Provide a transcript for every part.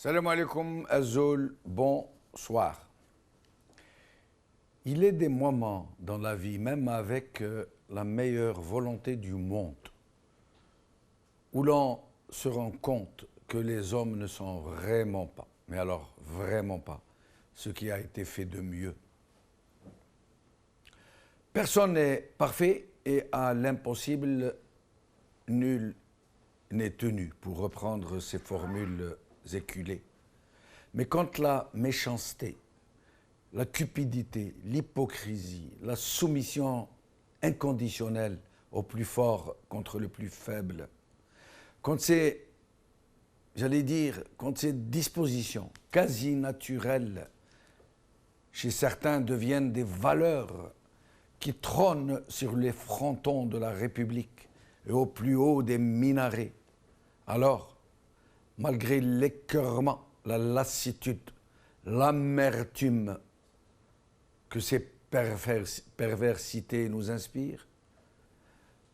Salam alaikum, Azul, bonsoir. Il est des moments dans la vie, même avec la meilleure volonté du monde, où l'on se rend compte que les hommes ne sont vraiment pas, mais alors vraiment pas, ce qui a été fait de mieux. Personne n'est parfait et à l'impossible, nul n'est tenu, pour reprendre ces formules éculées. Mais quand la méchanceté, la cupidité, l'hypocrisie, la soumission inconditionnelle au plus fort contre le plus faible, quand ces, quand ces dispositions quasi naturelles chez certains deviennent des valeurs qui trônent sur les frontons de la République et au plus haut des minarets, alors, malgré l'écœurement, la lassitude, l'amertume que ces perversités nous inspirent,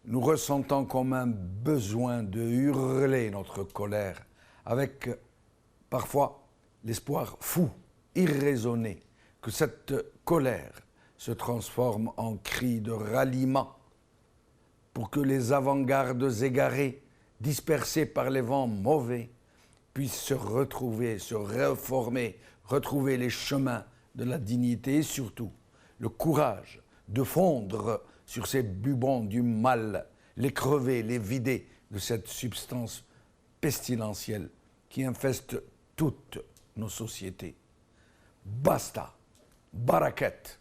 nous ressentons comme un besoin de hurler notre colère avec parfois l'espoir fou, irraisonné, que cette colère se transforme en cri de ralliement pour que les avant-gardes égarés, dispersés par les vents mauvais, puissent se retrouver, se reformer, retrouver les chemins de la dignité et surtout le courage de fondre sur ces bubons du mal, les crever, les vider de cette substance pestilentielle qui infeste toutes nos sociétés. Basta, barakat.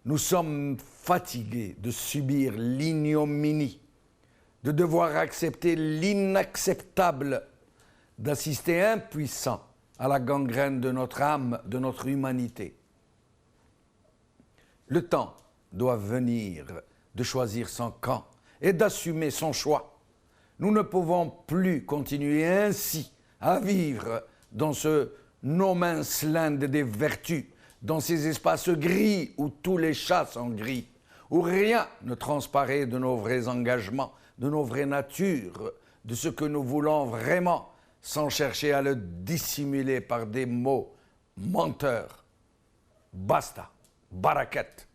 Nous sommes fatigués de subir l'ignominie, de devoir accepter l'inacceptable, d'assister impuissants à la gangrène de notre âme, de notre humanité. Le temps doit venir de choisir son camp et d'assumer son choix. Nous ne pouvons plus continuer ainsi à vivre dans ce no man's land des vertus, dans ces espaces gris où tous les chats sont gris, où rien ne transparaît de nos vrais engagements, de nos vraies natures, de ce que nous voulons vraiment, sans chercher à le dissimuler par des mots menteurs. Basta, barakat.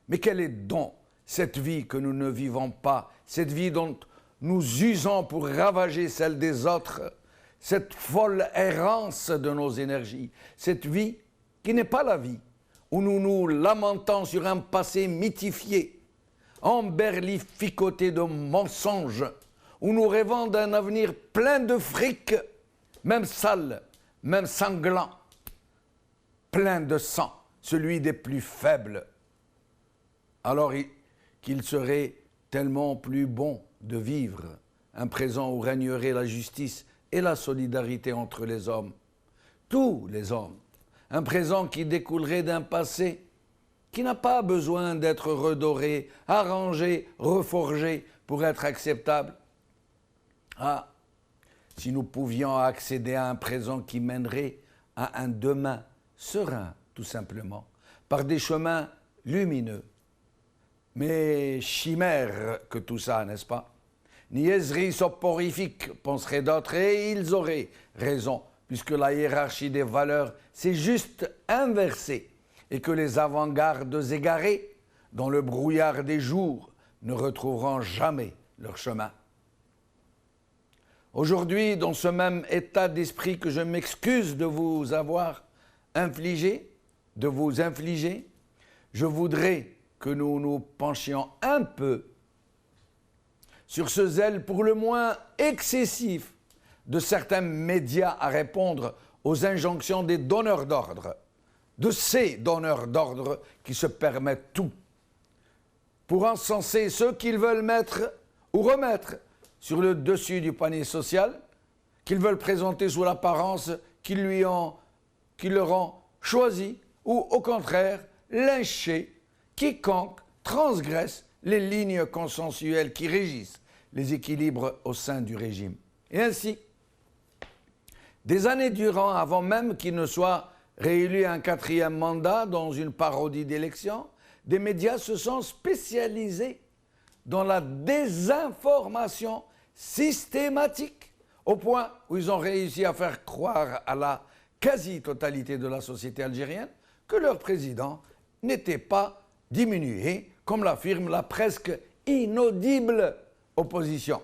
Mais quelle est donc cette vie que nous ne vivons pas, cette vie dont nous usons pour ravager celle des autres, cette folle errance de nos énergies, cette vie qui n'est pas la vie, où nous nous lamentons sur un passé mythifié, emberlificoté de mensonges, où nous rêvons d'un avenir plein de fric, même sale, même sanglant, plein de sang, celui des plus faibles. Alors qu'il serait tellement plus bon de vivre un présent où régnerait la justice et la solidarité entre les hommes, tous les hommes, un présent qui découlerait d'un passé qui n'a pas besoin d'être redoré, arrangé, reforgé pour être acceptable. Ah, si nous pouvions accéder à un présent qui mènerait à un demain serein, tout simplement, par des chemins lumineux. Mais chimère que tout ça, n'est-ce pas? Niaiserie soporifique, penseraient d'autres, et ils auraient raison, puisque la hiérarchie des valeurs s'est juste inversée, et que les avant-gardes égarés, dans le brouillard des jours, ne retrouveront jamais leur chemin. Aujourd'hui, dans ce même état d'esprit que je m'excuse de vous avoir infligé, je voudrais que nous nous penchions un peu sur ce zèle pour le moins excessif de certains médias à répondre aux injonctions des donneurs d'ordre, de ces donneurs d'ordre qui se permettent tout, pour encenser ceux qu'ils veulent mettre ou remettre sur le dessus du panier social, qu'ils veulent présenter sous l'apparence qu'ils leur ont choisi, ou au contraire, lyncher quiconque transgresse les lignes consensuelles qui régissent les équilibres au sein du régime. Et ainsi, des années durant, avant même qu'il ne soit réélu un 4e mandat dans une parodie d'élection, des médias se sont spécialisés dans la désinformation systématique au point où ils ont réussi à faire croire à la quasi-totalité de la société algérienne que leur président n'était pas diminué, comme l'affirme la presque inaudible opposition,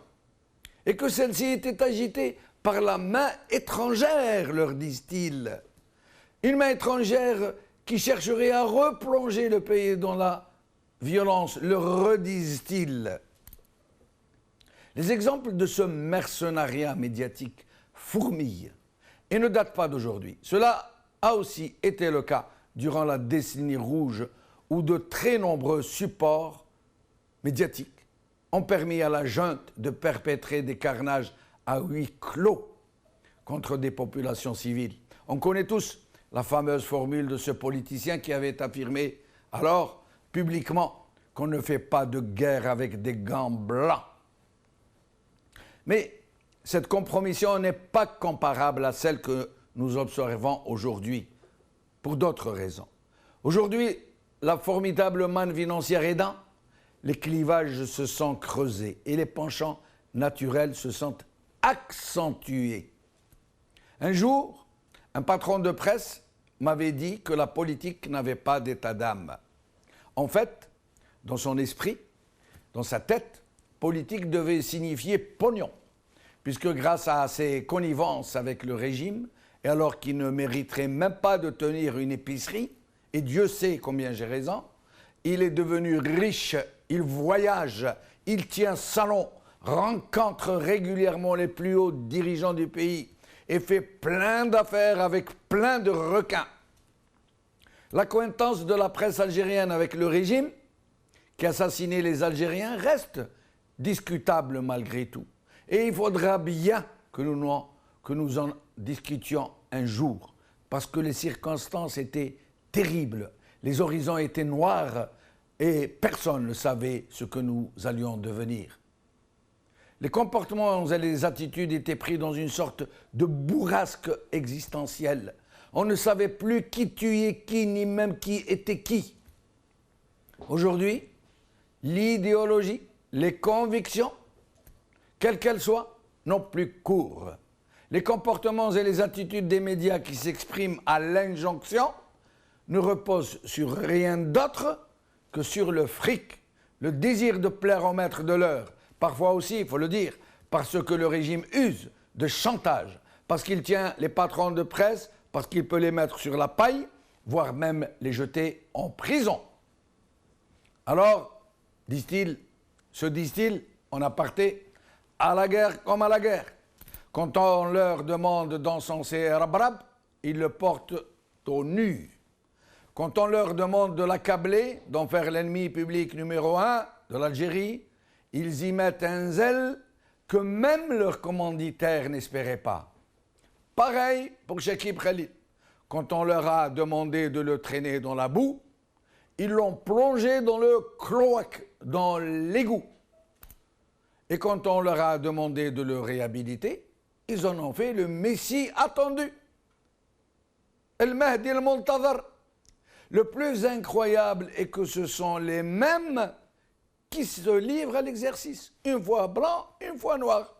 et que celle-ci était agitée par la main étrangère, leur disent-ils. Une main étrangère qui chercherait à replonger le pays dans la violence, le redisent-ils. Les exemples de ce mercenariat médiatique fourmillent et ne datent pas d'aujourd'hui. Cela a aussi été le cas durant la décennie rouge, où de très nombreux supports médiatiques ont permis à la junte de perpétrer des carnages à huis clos contre des populations civiles. On connaît tous la fameuse formule de ce politicien qui avait affirmé alors publiquement qu'on ne fait pas de guerre avec des gants blancs. Mais cette compromission n'est pas comparable à celle que nous observons aujourd'hui, pour d'autres raisons. Aujourd'hui, la formidable manne financière aidant, les clivages se sont creusés et les penchants naturels se sont accentués. Un jour, un patron de presse m'avait dit que la politique n'avait pas d'état d'âme. En fait, dans son esprit, dans sa tête, politique devait signifier pognon, puisque grâce à ses connivences avec le régime, et alors qu'il ne mériterait même pas de tenir une épicerie, et Dieu sait combien j'ai raison, il est devenu riche, il voyage, il tient salon, rencontre régulièrement les plus hauts dirigeants du pays et fait plein d'affaires avec plein de requins. L'accointance de la presse algérienne avec le régime, qui assassinait les Algériens, reste discutable malgré tout. Et il faudra bien que nous en discutions un jour, parce que les circonstances étaient terribles, les horizons étaient noirs et personne ne savait ce que nous allions devenir. Les comportements et les attitudes étaient pris dans une sorte de bourrasque existentielle. On ne savait plus qui tuait qui, ni même qui était qui. Aujourd'hui, l'idéologie, les convictions, quelles qu'elles soient, n'ont plus cours. Les comportements et les attitudes des médias qui s'expriment à l'injonction ne reposent sur rien d'autre que sur le fric, le désir de plaire au maître de l'heure. Parfois aussi, il faut le dire, parce que le régime use de chantage, parce qu'il tient les patrons de presse, parce qu'il peut les mettre sur la paille, voire même les jeter en prison. Alors, disent-ils, en aparté, à la guerre comme à la guerre. Quand on leur demande d'encenser Rabrab, ils le portent au nu. Quand on leur demande de l'accabler, d'en faire l'ennemi public numéro 1 de l'Algérie, ils y mettent un zèle que même leurs commanditaires n'espéraient pas. Pareil pour Chekib Khalid. Quand on leur a demandé de le traîner dans la boue, ils l'ont plongé dans le cloaque, dans l'égout. Et quand on leur a demandé de le réhabiliter, ils en ont fait le Messie attendu. El Mahdi el-Muntazar. Le plus incroyable est que ce sont les mêmes qui se livrent à l'exercice. Une fois blanc, une fois noir.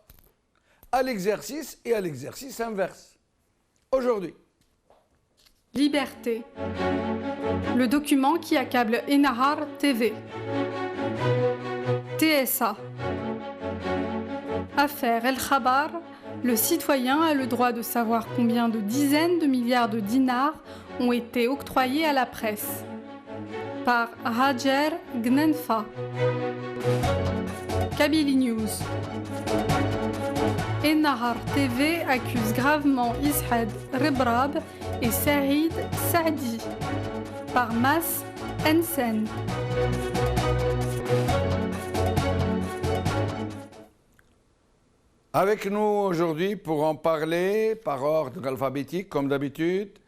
À l'exercice et à l'exercice inverse. Aujourd'hui. Liberté. Le document qui accable Ennahar TV. TSA. Affaire El Khabar. Le citoyen a le droit de savoir combien de dizaines de milliards de dinars ont été octroyés à la presse. Par Hajer Gnenfa. Kabylie News. Ennahar TV accuse gravement Ishad Rebrab et Saïd Saadi. Par Mas Ensen. Avec nous aujourd'hui pour en parler, par ordre alphabétique, comme d'habitude,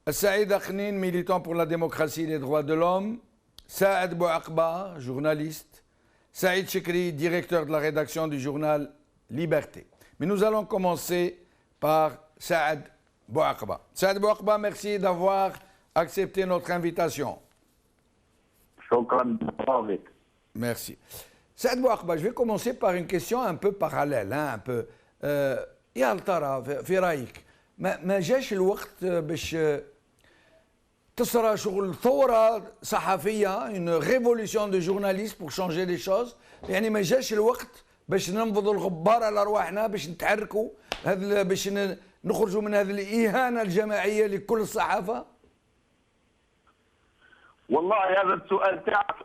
Saïd Akhnin, militant pour la démocratie et les droits de l'homme, Saad Bouakba, journaliste, Saïd Chekri, directeur de la rédaction du journal Liberté. Mais nous allons commencer par Saad Bouakba. Saad Bouakba, merci d'avoir accepté notre invitation. Merci. Saad Bouakba, je vais commencer par une question un peu parallèle. يا هل ترى في رايك ما جاش الوقت باش تصرى شغل ثوره صحفيه une révolution de journalistes pour changer les choses؟ يعني ما جاش الوقت باش ننفضوا الغبار على ارواحنا، باش نتحركوا باش نخرجوا من هذه الاهانه الجماعيه لكل الصحافه؟ والله هذا السؤال تاعك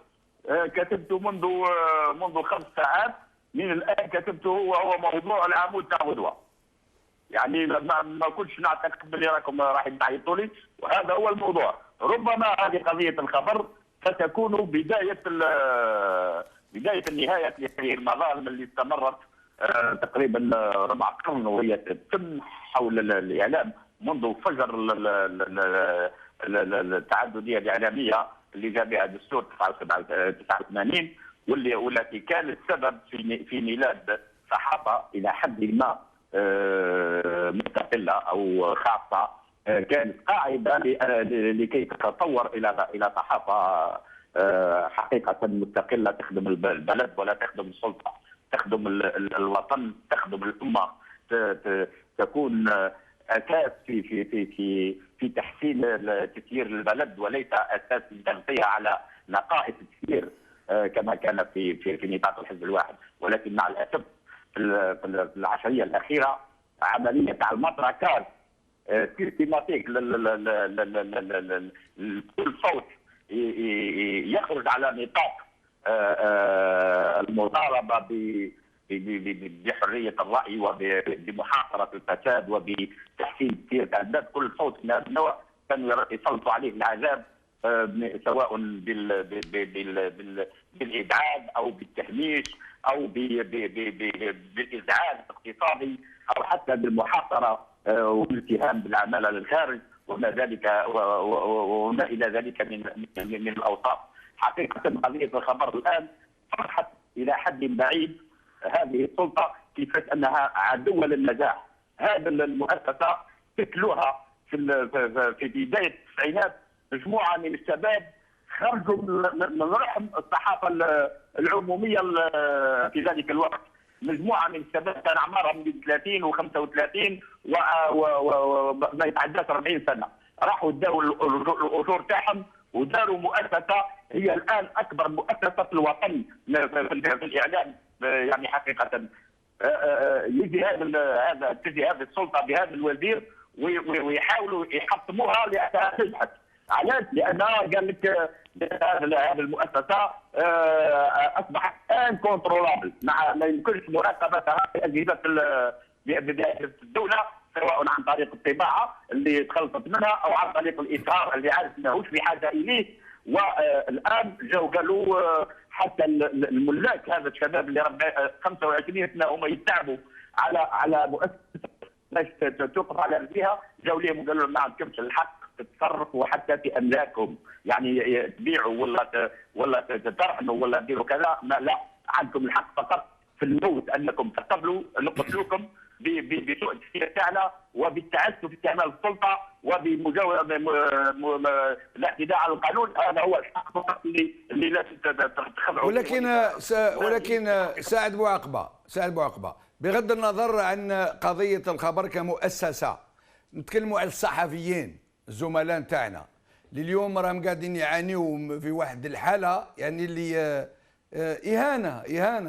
كتبته منذ 5 ساعات، من الان كتبته هو موضوع العمود تاع غدوه. يعني ما كنتش نعتقد بلي راكم راح تعيطوا لي، وهذا هو الموضوع. ربما هذه قضيه الخبر ستكون بدايه النهايه لهذه المظالم اللي استمرت تقريبا ربع قرن وهي تتم حول الاعلام منذ فجر التعدديه الاعلاميه اللي جاء بها دستور 89 والتي كانت سبب في ميلاد صحافه الى حد ما مستقله او خاصه، كانت قاعده لكي تتطور الى صحافه حقيقه مستقله تخدم البلد ولا تخدم السلطه، تخدم الوطن، تخدم الامه، تكون اساس في تحسين تسيير البلد وليس اساس للتغطيه على نقائص التسيير كما كان في نطاق الحزب الواحد. ولكن مع الاسف في العشريه الاخيره عمليه المطرة كانت سيستيماتيك، كل صوت يخرج على نطاق المطالبه بحريه الراي وبمحاصره الفساد وبتحسين سيره البلد. كل صوت من هذا النوع كانوا يسلطوا عليه العذاب، سواء بالابعاد او بالتهميش او بالازعاج الاقتصادي او حتى بالمحاصره والاتهام بالاعمال للخارج وما الى ذلك من الاوصاف. حقيقه قضيه الخبر الان فرحت الى حد بعيد هذه السلطه كيفاش انها عدوه للنجاح. هذه المؤسسه تتلوها في بدايه التسعينات مجموعه من الشباب خرجوا من رحم الصحافه العموميه في ذلك الوقت. مجموعه من الشباب كان اعمارهم من 30 و35 وما يتعداش 40 سنه، راحوا داروا الاجور تاعهم وداروا مؤسسه هي الان اكبر مؤسسه في الوطن في الاعلام. يعني حقيقه تجي هذه السلطه بهذا الوزير ويحاولوا يحطموها لانها تجحد. علاش؟ لانها قال لك هذه المؤسسه اصبحت انكونترولابل، ما يمكنش مراقبتها باجهزه الدوله، سواء عن طريق الطباعه اللي تخلصت منها او عن طريق الاصرار اللي عارف ماهوش بحاجه اليه. والان جاوا قالوا حتى الملاك، هذا الشباب اللي 25 سنه هم يتعبوا على مؤسسه باش توقف على رجليها، جاوا لهم وقالوا لهم ما عندكمش الحق تتصرفوا حتى في املاكهم، يعني تبيعوا ولا ترهنوا ولا تديروا كذا، لا، عندكم الحق فقط في الموت انكم تقبلوا نقتلوكم بسوء التسيير تاعنا وبالتعسف في استعمال السلطه وبمجاوزه الاعتداء على القانون. هذا هو الحق فقط اللي لازم تخضعوا. ولكن سعد بوعقبه بغض النظر عن قضيه الخبر كمؤسسه، نتكلموا على الصحفيين الزملاء نتاعنا اللي اليوم راهم قاعدين يعانيوا في واحد الحاله يعني اللي اهانه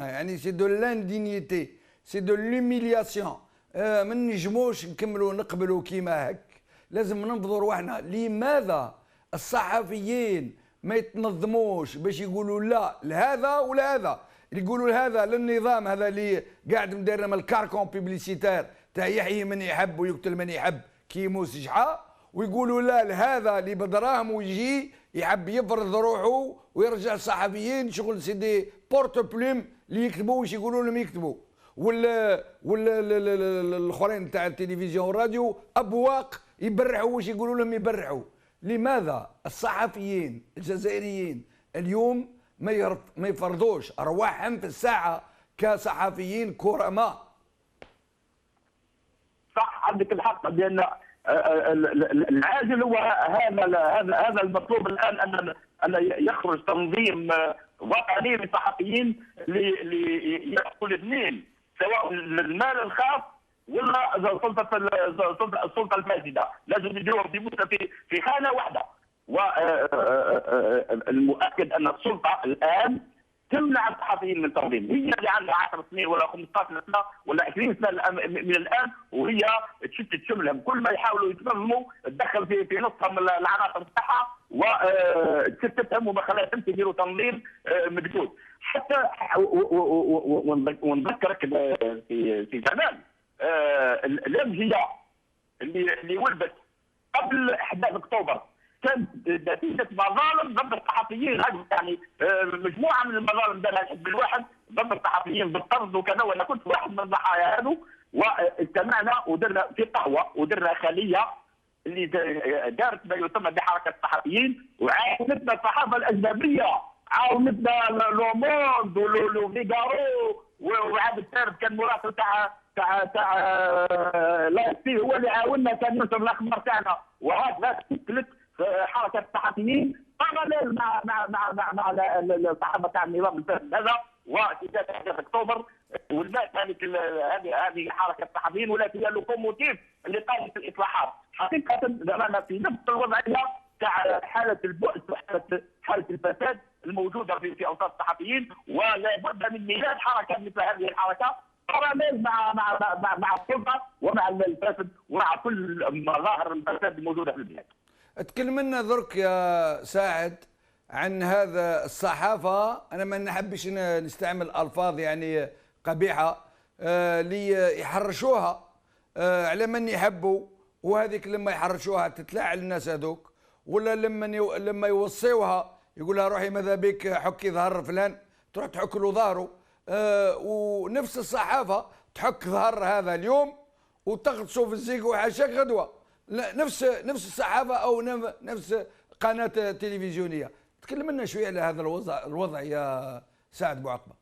يعني سي دو لاندينيتي، سي دو لوميلياسيون. ما نجموش نكملوا نقبلوا كيما هك، لازم ننفضوا رواحنا. لماذا الصحفيين ما يتنظموش باش يقولوا لا لهذا ولا هذا؟ يقولوا لهذا للنظام هذا اللي قاعد مدير من الكاركون بيبليسيتير تاع يحيي من يحب ويقتل من يحب كيموس جحا، ويقولوا لا لهذا اللي بدراهم ويجي يحب يفرض روحه ويرجع الصحفيين شغل سيدي بورت بلوم اللي يكتبوا واش يقولوا لهم يكتبوا، ولا الاخرين تاع التلفزيون والراديو ابواق يبرحوا واش يقولوا لهم يبرحوا. لماذا الصحفيين الجزائريين اليوم ما يفرضوش ارواحهم في الساعه كصحفيين كرماء؟ صح، عندك الحق، لان العاجل هو هذا المطلوب الان، ان يخرج تنظيم وطني للصحفيين اللي ياخذوا الاثنين، سواء المال الخاص ولا السلطه الفاسده، لازم يديروهم في خانه واحده. والمؤكد ان السلطه الان تمنع الصحفيين من التنظيم، هي اللي عندها 10 سنين ولا 15 سنه ولا 20 سنه من الان، وهي تشتت شملهم، كل ما يحاولوا يتنظموا تدخل في نصهم العناصر تاعها وتشتتهم وما خلاتهمش يديروا تنظيم مقدود. حتى ونذكرك في زمان الامجيه اللي ولدت قبل احداث اكتوبر كانت نتيجه مظالم ضد الصحفيين، يعني مجموعه من المظالم دارها الحزب الواحد ضد الصحفيين بالطرد وكذا، وانا كنت واحد من الضحايا هذو، واجتمعنا ودرنا في قهوه ودرنا خليه اللي دارت ما يسمى بحركه الصحفيين، وعاونتنا الصحافه الاجنبيه، عاونتنا لو موند ولو فيغارو، وعاد الثالث كان مراسل تاع لا سي هو اللي عاوننا كان ينشر الاخبار تاعنا، وهكذا تشكلت حركه الصحفيين باراليل مع الصحافه تاع النظام الفاسد هذا، واتجاه احداث اكتوبر ولات هذه حركه الصحفيين ولات هي اللوكوموتيف اللي قامت الاصلاحات. حقيقه زعما في نفس الوضعيه تاع حاله البؤس وحاله الفساد الموجوده في اوساط الصحفيين، ولا بد من ميلاد حركه مثل هذه الحركه باراليل مع السلطه ومع الفاسد ومع كل مظاهر الفساد الموجوده في البلاد. اتكلم لنا درك يا ساعد عن هذا الصحافة. أنا ما نحبش نستعمل ألفاظ يعني قبيحة اللي يحرشوها على من يحبوا، وهذيك لما يحرشوها تتلاعب الناس هذوك، ولا لما يوصيوها يقول لها روحي ماذا بك حكي ظهر فلان تروح تحك له ظهره. ونفس الصحافة تحك ظهر هذا اليوم وتغطسه في الزيق وحاشاك غدوة. لا نفس الصحافة أو نفس قناة تلفزيونية. تكلم لنا شوية على هذا الوضع يا سعد بوعقبة.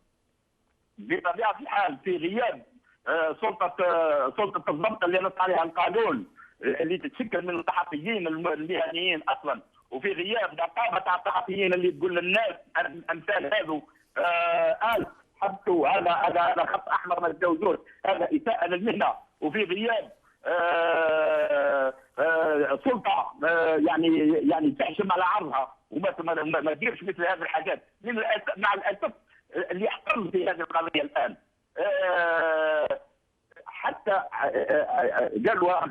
بطبيعة الحال في غياب سلطة الضبط اللي نص عليها القانون اللي تتشكل من الصحفيين المهنيين أصلا، وفي غياب نقابة تاع الصحفيين اللي تقول للناس أمثال هذو حطوا هذا خط أحمر ما تجاوزوش، هذا إساءة للمهنة، وفي غياب سلطه يعني تحشم على عرضها وما تديرش مثل هذه الحاجات. مع الاسف اللي يحصل في هذه القضيه الان حتى قالوا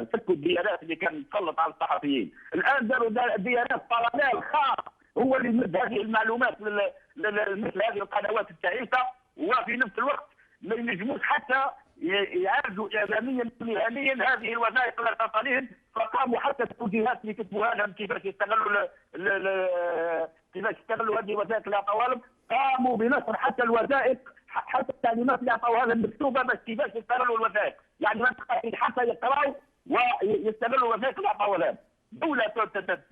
فكوا الديانات اللي كانت تسلط على الصحفيين، الان داروا ديانات باراليل خاص هو اللي يمد هذه المعلومات مثل هذه القنوات التعيسه، وفي نفس الوقت ما ينجموش حتى يعالجوا اعلاميا مهنيا هذه الوثائق لا تصلين، فقاموا حتى التوجيهات اللي كتبوها لهم كيفاش يستغلوا هذه الوثائق لا طوالب، قاموا بنشر حتى الوثائق، حتى التعليمات اللي اعطوها لهم مكتوبه بس كيفاش يستغلوا الوثائق، يعني ما حتى يقراوا ويستغلوا الوثائق اللي اعطوها لهم. دوله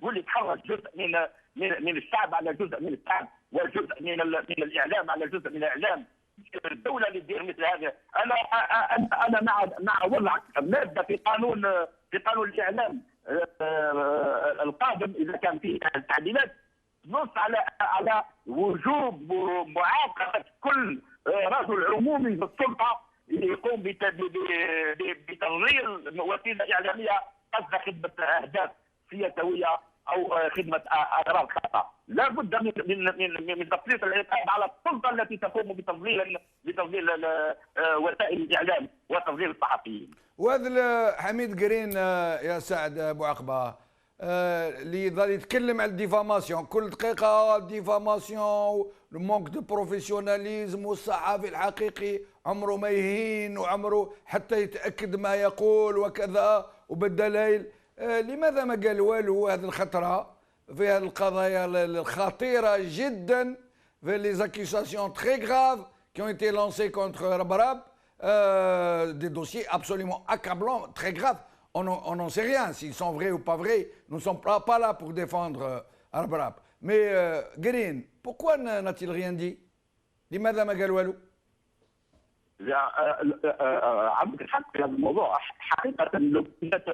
تولي تحرك جزء من الشعب على جزء من الشعب، وجزء من الاعلام على جزء من الاعلام. الدولة اللي تدير مثل هذا، انا مع وضع ماده في قانون الاعلام القادم اذا كان فيه تعديلات نص على وجوب معاقبه كل رجل عمومي في السلطه يقوم بتنظير وسيله اعلاميه قصد خدمه اهداف سياسيه او خدمه اغراض خاصه. لا بد من تسليط العقاب على السلطه التي تقوم بتفضيل وسائل الاعلام وتفضيل الصحفيين. وهذا حميد قرين يا سعد بوعقبة اللي يظل يتكلم على الديفاماسيون كل دقيقه، ديفاماسيون لو مونك دو بروفيسيوناليزم، والصحافي الحقيقي عمره ما يهين وعمره حتى يتاكد ما يقول وكذا وبالدلائل. لماذا ما قال والو هذه الخطره في هذه القضايا الخطيره جدا، في لي زاكيساسيون تري غراف qui ont été lancés contre Rabrab, des dossiers absolument accablants, très graves. On n'en sait rien s'ils sont vrais ou pas vrais. Nous ne sommes pas là pour défendre Rabrab. Mais Green, pourquoi n'a-t-il rien dit? لماذا ما قال والو؟ عندك الحق في هذا الموضوع. حقيقة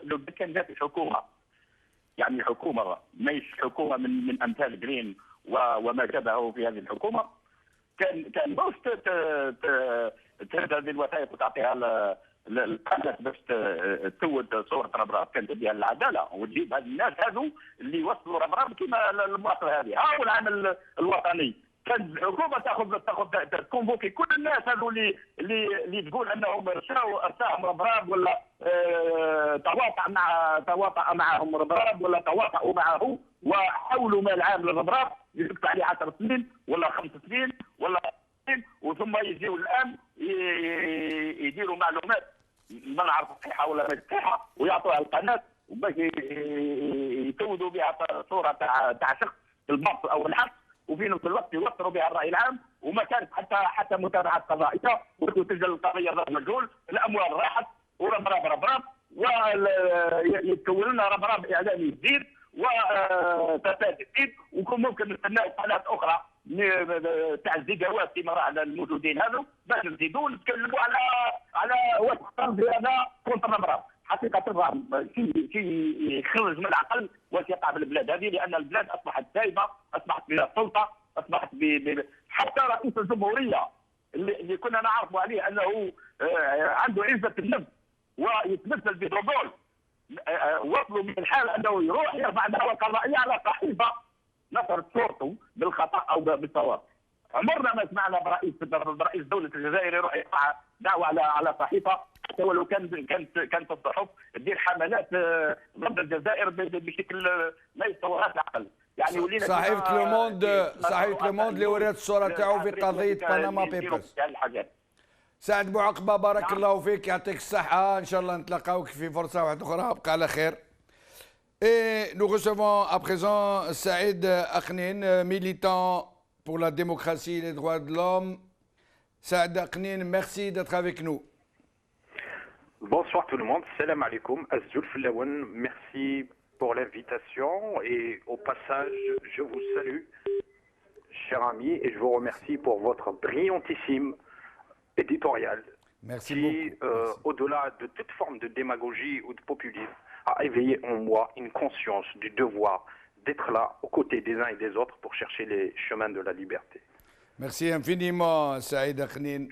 لو كان جات الحكومة، يعني حكومة مش حكومة من أمثال جرين وما شابهه في هذه الحكومة، كان مش تهدى هذه الوثائق وتعطيها القناه باش تسود صوره ربراب كانت تديها العداله وتجيب هذه الناس هذو اللي يوصلوا ربراب كما المواطنه هذه. ها هو العمل الوطني. كان الحكومه تاخذ تكونفوكي كل الناس هذو اللي تقول انهم ارساهم ربراب ولا تواطأ معهم ربراب ولا تواطؤوا معه وحولوا مال عام للربراب يسكت عليه 10 سنين ولا 5 سنين ولا سنين، وثم يجيوا الان يديروا معلومات ما نعرف صحيحه ولا مش صحيحه ويعطوها القناه باش يسودوا بها صوره تاع شخص في البسط او الحبس، وفي نفس الوقت يوتروا بها الراي العام، وما كانت حتى متابعه قضائيه، وتسجل القضيه ضد مجهول، الاموال راحت وربراب ويتكون لنا ربراب اعلامي جديد وفساد جديد، وكون ممكن نستناو قناه اخرى تاع الزيجاوات كما راه الموجودين هذو باش نزيدوا نتكلموا على واش قصدي هذا كونتر ربراب. حقيقه الرهن شيء يخرج من العقل واش يقع في البلاد هذه، لان البلاد اصبحت سايبه، اصبحت بلا سلطه، اصبحت حتى رئيس الجمهوريه اللي كنا نعرفوا عليه انه عنده عزه النفس ويتمثل بدوبول، وصلوا من الحال انه يروح يرفع دعوى قضائيه على صحيفه نشرت صورته بالخطا او بالصواب. عمرنا ما سمعنا برئيس دوله الجزائر يروح يرفع دعوى على صحيفه، حتى ولو كانت الصحف تدير حملات ضد الجزائر بشكل ما يتصورهاش العقل. يعني ولينا صحيفه لوموند اللي ورات الصوره تاعو في قضيه بنما بيبرز. سعد بوعقبه بارك الله فيك، يعطيك الصحه، ان شاء الله نتلاقاوك في فرصه واحده اخرى، ابقى على خير. Et nous recevons à présent Saïd Akhnine, militant pour la démocratie et les droits de l'homme. Saïd Akhnine, merci d'être avec nous. Bonsoir tout le monde, salam alaikum, Azzoul Flawan, merci pour l'invitation et au passage, je vous salue, chers amis, et je vous remercie pour votre brillantissime éditorial. Merci qui, au-delà de toute forme de démagogie ou de populisme, a éveillé en moi une conscience du devoir d'être là aux côtés des uns et des autres pour chercher les chemins de la liberté. Merci infiniment, Saïd Akhnine.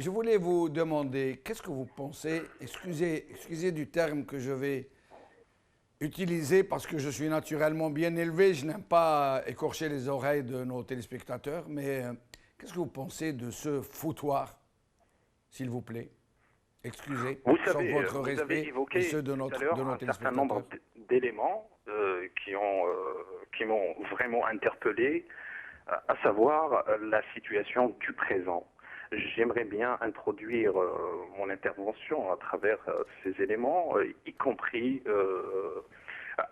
Je voulais vous demander, qu'est-ce que vous pensez, excusez du terme que je vais utiliser parce que je suis naturellement bien élevé, je n'aime pas écorcher les oreilles de nos téléspectateurs, mais qu'est-ce que vous pensez de ce foutoir, s'il vous plaît? Excusez, sans votre respect et ceux de nos téléspectateurs. Un certain nombre d'éléments qui m'ont vraiment interpellé, à savoir la situation du présent. J'aimerais bien introduire mon intervention à travers ces éléments, y compris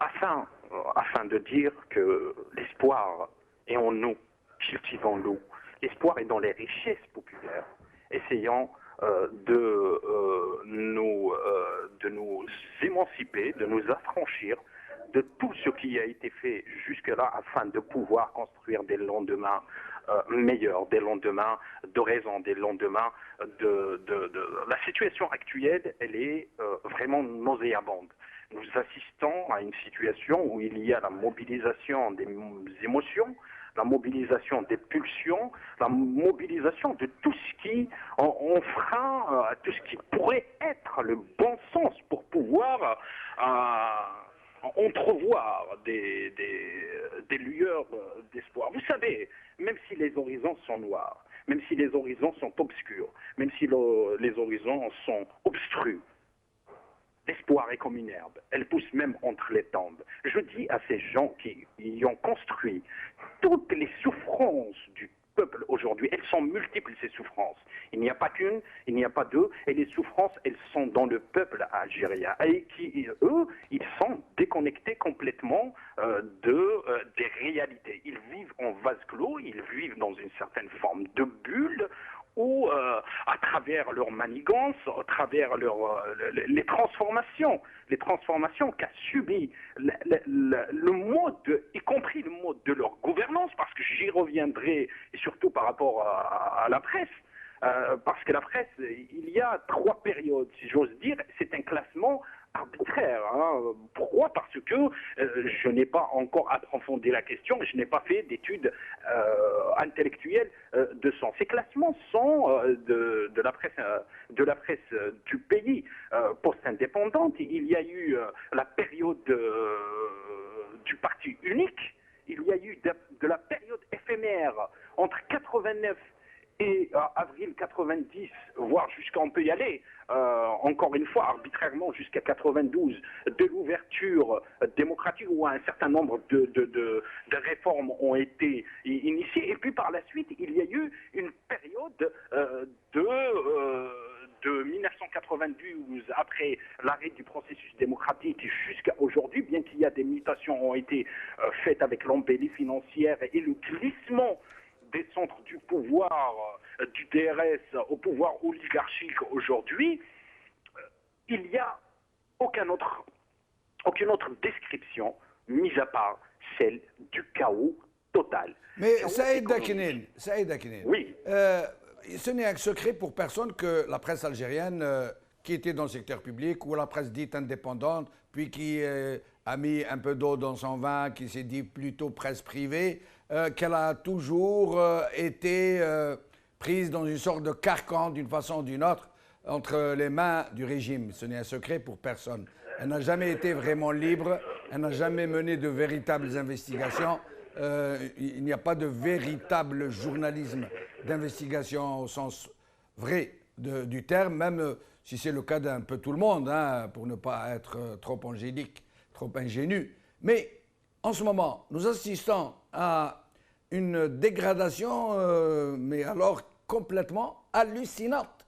afin de dire que l'espoir est en nous, cultivons-nous. L'espoir est dans les richesses populaires. Essayons de nous émanciper, de nous affranchir de tout ce qui a été fait jusque-là afin de pouvoir construire des lendemains meilleurs, des lendemains de raison, des lendemains La situation actuelle, elle est vraiment nauséabonde. Nous assistons à une situation où il y a la mobilisation des émotions, la mobilisation des pulsions, la mobilisation de tout ce qui enfreint, tout ce qui pourrait être le bon sens pour pouvoir entrevoir des lueurs d'espoir. Vous savez, même si les horizons sont noirs, même si les horizons sont obscurs, même si les horizons sont obstrués, l'espoir est comme une herbe, elle pousse même entre les tombes. Je dis à ces gens qui y ont construit toutes les souffrances du peuple aujourd'hui, elles sont multiples ces souffrances. Il n'y a pas qu'une, il n'y a pas deux, et les souffrances, elles sont dans le peuple algérien. Et qui, eux, ils sont déconnectés complètement des réalités. Ils vivent en vase clos, ils vivent dans une certaine forme de bulle, ou à travers leur manigance, à travers les transformations qu'a subi le mode, y compris le mode de leur gouvernance, parce que j'y reviendrai, et surtout par rapport à la presse, parce que la presse, il y a 3 périodes, si j'ose dire, c'est un classement arbitraire. Hein. Pourquoi? Parce que je n'ai pas encore approfondi la question, je n'ai pas fait d'études intellectuelles de son. Ces classements sont de la presse du pays post-indépendante. Il y a eu la période du parti unique, il y a eu de la période éphémère entre 89 et avril 90, voire jusqu'à, on peut y aller, encore une fois, arbitrairement jusqu'à 92, de l'ouverture démocratique où un certain nombre de réformes ont été initiées. Et puis par la suite, il y a eu une période de 1992, après l'arrêt du processus démocratique jusqu'à aujourd'hui, bien qu'il y a des mutations ont été faites avec l'embellie financière et le glissement des centres du pouvoir, du DRS au pouvoir oligarchique aujourd'hui, il n'y a aucune autre description, mis à part celle du chaos total. Mais Saïd Dakinine, oui. Ce n'est un secret pour personne que la presse algérienne, qui était dans le secteur public, ou la presse dite indépendante, puis qui a mis un peu d'eau dans son vin, qui s'est dit plutôt presse privée, qu'elle a toujours été prise dans une sorte de carcan d'une façon ou d'une autre entre les mains du régime. Ce n'est un secret pour personne. Elle n'a jamais été vraiment libre, elle n'a jamais mené de véritables investigations. Il n'y a pas de véritable journalisme d'investigation au sens vrai du terme, même si c'est le cas d'un peu tout le monde, hein, pour ne pas être trop angélique, trop ingénu. Mais en ce moment, nous assistons à une dégradation, mais alors complètement hallucinante.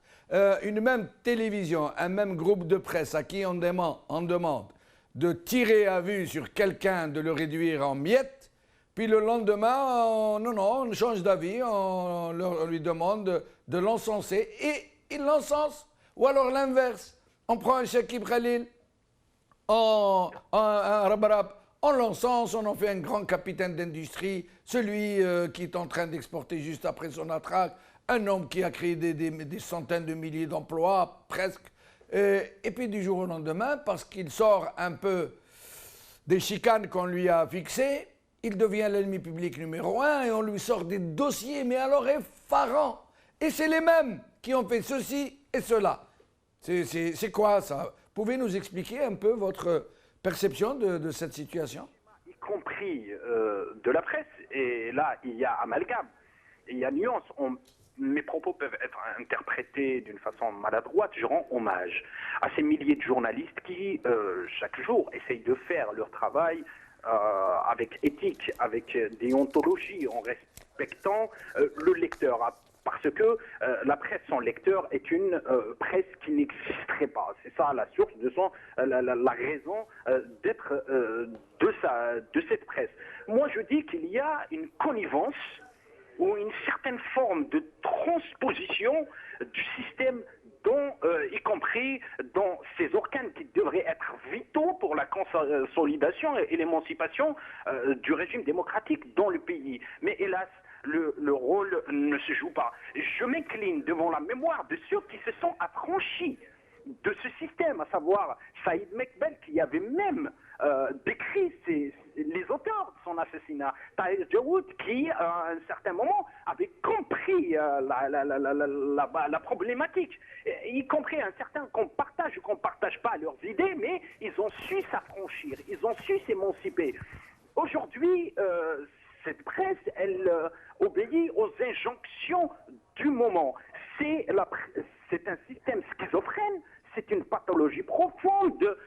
Une même télévision, un même groupe de presse à qui on demande de tirer à vue sur quelqu'un, de le réduire en miettes, puis le lendemain, on change d'avis, on lui demande de l'encenser, et il l'encense. Ou alors l'inverse, on prend un Chekib Khalil, un Rabarab, on l'encense, on en fait un grand capitaine d'industrie, celui qui est en train d'exporter juste après son attraque, un homme qui a créé des centaines de milliers d'emplois, presque. Et puis du jour au lendemain, parce qu'il sort un peu des chicanes qu'on lui a fixées, il devient l'ennemi public numéro 1 et on lui sort des dossiers, mais alors effarants. Et c'est les mêmes qui ont fait ceci et cela. C'est quoi ça? Pouvez nous expliquer un peu votre perception de cette situation? Y compris de la presse, et là il y a amalgame, il y a nuance. Mes propos peuvent être interprétés d'une façon maladroite. Je rends hommage à ces milliers de journalistes qui, chaque jour, essayent de faire leur travail avec éthique, avec déontologie, en respectant le lecteur. Parce que la presse sans lecteur est une presse qui n'existerait pas. C'est ça la source de la raison d'être de cette presse. Moi, je dis qu'il y a une connivence ou une certaine forme de transposition du système, y compris dans ces organes qui devraient être vitaux pour la consolidation et l'émancipation du régime démocratique dans le pays. Mais hélas, le rôle ne se joue pas. Je m'incline devant la mémoire de ceux qui se sont affranchis de ce système, à savoir Saïd Mekbel, qui avait même décrit les auteurs de son assassinat, Tahir Djawoud, qui à un certain moment avait compris la problématique, y compris un certain qu'on partage ou qu'on ne partage pas leurs idées, mais ils ont su s'affranchir, ils ont su s'émanciper. Aujourd'hui, cette presse, elle obéit aux injonctions du moment. C'est un système schizophrène, c'est une pathologie profonde,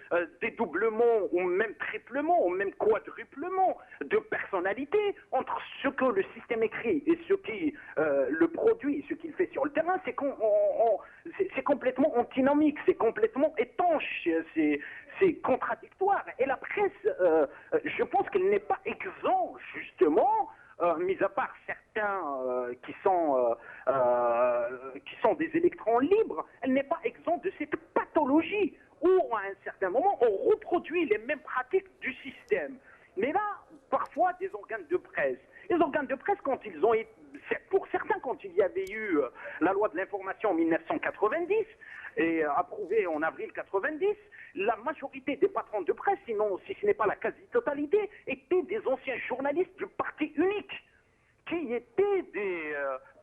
dédoublement ou même triplement ou même quadruplement de personnalité entre ce que le système écrit et ce qui le produit, ce qu'il fait sur le terrain. C'est complètement antinomique, c'est complètement étanche, c'est contradictoire. Et la presse, je pense qu'elle n'est pas exempte, justement, mis à part certains qui sont des électrons libres, elle n'est pas exempte de cette pathologie où, à un certain moment, on reproduit les mêmes pratiques du système. Mais là, parfois, les organes de presse, quand ils ont Pour certains, quand il y avait eu la loi de l'information en 1990 et approuvée en avril 90, la majorité des patrons de presse, sinon si ce n'est pas la quasi-totalité, étaient des anciens journalistes du parti unique, qui étaient des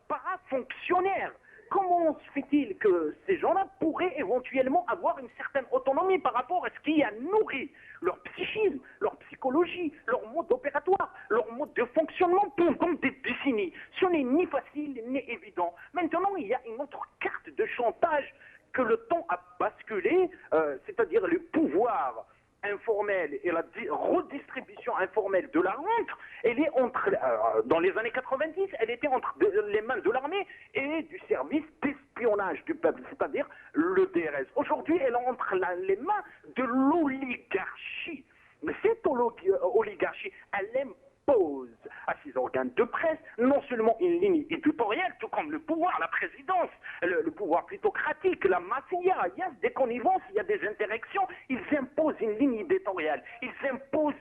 parafonctionnaires. Comment se fait-il que ces gens-là pourraient éventuellement avoir une certaine autonomie par rapport à ce qui a nourri leur psychisme, leur psychologie, leur mode opératoire, leur mode de fonctionnement pendant des décennies? Ce n'est ni facile ni évident. Maintenant, il y a une autre carte de chantage que le temps a basculé, c'est-à-dire le pouvoir informelle et la redistribution informelle de la rente, elle est entre, dans les années 90, elle était entre les mains de l'armée et du service d'espionnage du peuple, c'est-à-dire le DRS. Aujourd'hui, elle est entre les mains de l'oligarchie. Mais cette oligarchie, elle impose à ses organes de presse non seulement une ligne éditoriale, tout comme le pouvoir, la présidence, le pouvoir plutocratique, la mafia, il y a des connivences, il y a des interactions, ils imposent une ligne éditoriale, ils imposent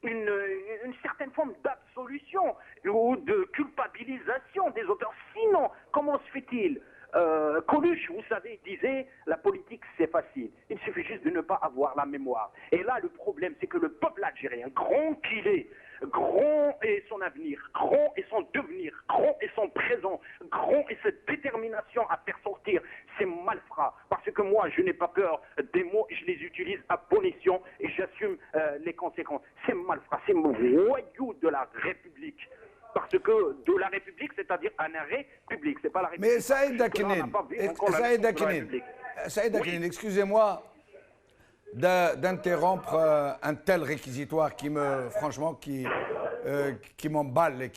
une certaine forme d'absolution ou de culpabilisation des auteurs. Sinon, comment se fait-il? Coluche, vous savez, disait la politique c'est facile, il suffit juste de ne pas avoir la mémoire. Et là le problème c'est que le peuple algérien, grand qu'il est, grand est son avenir, grand est son devenir, grand est son présent, grand est cette détermination à faire sortir ces malfrats. Parce que moi je n'ai pas peur des mots, je les utilise à bon escient et j'assume les conséquences. Ces malfrats, ces voyous de la République. Parce que de la République, c'est-à-dire un arrêt public, c'est pas la République. Mais Saïd Dakinine, excusez-moi d'interrompre un tel réquisitoire qui me, franchement, qui m'emballe et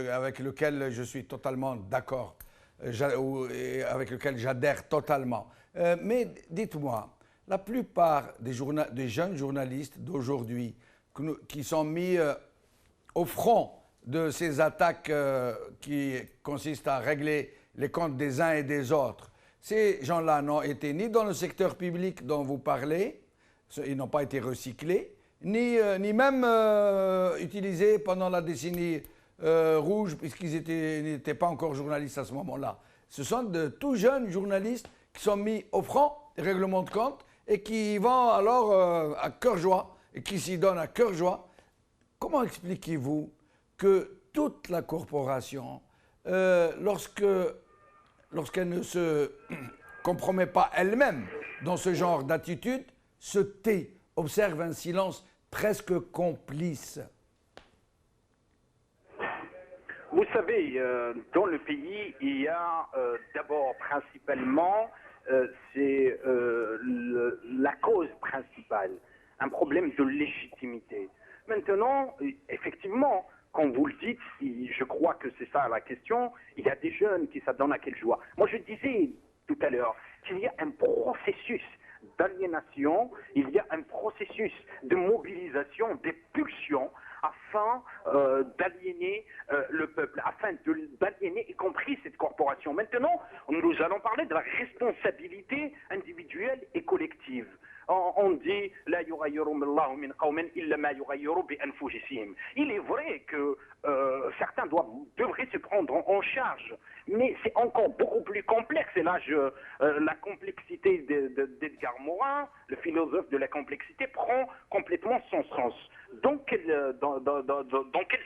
avec lequel je suis totalement d'accord, et avec lequel j'adhère totalement. Mais dites-moi, la plupart des jeunes journalistes d'aujourd'hui qui sont mis au front de ces attaques qui consistent à régler les comptes des uns et des autres, ces gens-là n'ont été ni dans le secteur public dont vous parlez, ils n'ont pas été recyclés, ni même utilisés pendant la décennie rouge, puisqu'ils n'étaient pas encore journalistes à ce moment-là. Ce sont de tout jeunes journalistes qui sont mis au front des règlements de compte et qui vont alors à cœur joie, et qui s'y donnent à cœur joie. Comment expliquez-vous que toute la corporation, lorsqu'elle ne se compromet pas elle-même dans ce genre d'attitude, se tait, observe un silence presque complice? Vous savez, dans le pays, il y a d'abord principalement, c'est la cause principale, un problème de légitimité. Maintenant, effectivement, quand vous le dites, je crois que c'est ça la question, il y a des jeunes qui s'adonnent à quelle joie. Moi, je disais tout à l'heure qu'il y a un processus d'aliénation, il y a un processus de mobilisation des pulsions afin d'aliéner le peuple, afin d'aliéner y compris cette corporation. Maintenant, nous allons parler de la responsabilité individuelle et collective. On dit la yughayyiru Allahu min qawmin illa ma yughayyiru bi anfusihim. Il est vrai que certains devraient se prendre en charge, mais c'est encore beaucoup plus complexe. Et là, la complexité d'Edgar Morin, le philosophe de la complexité, prend complètement son sens. Dans quels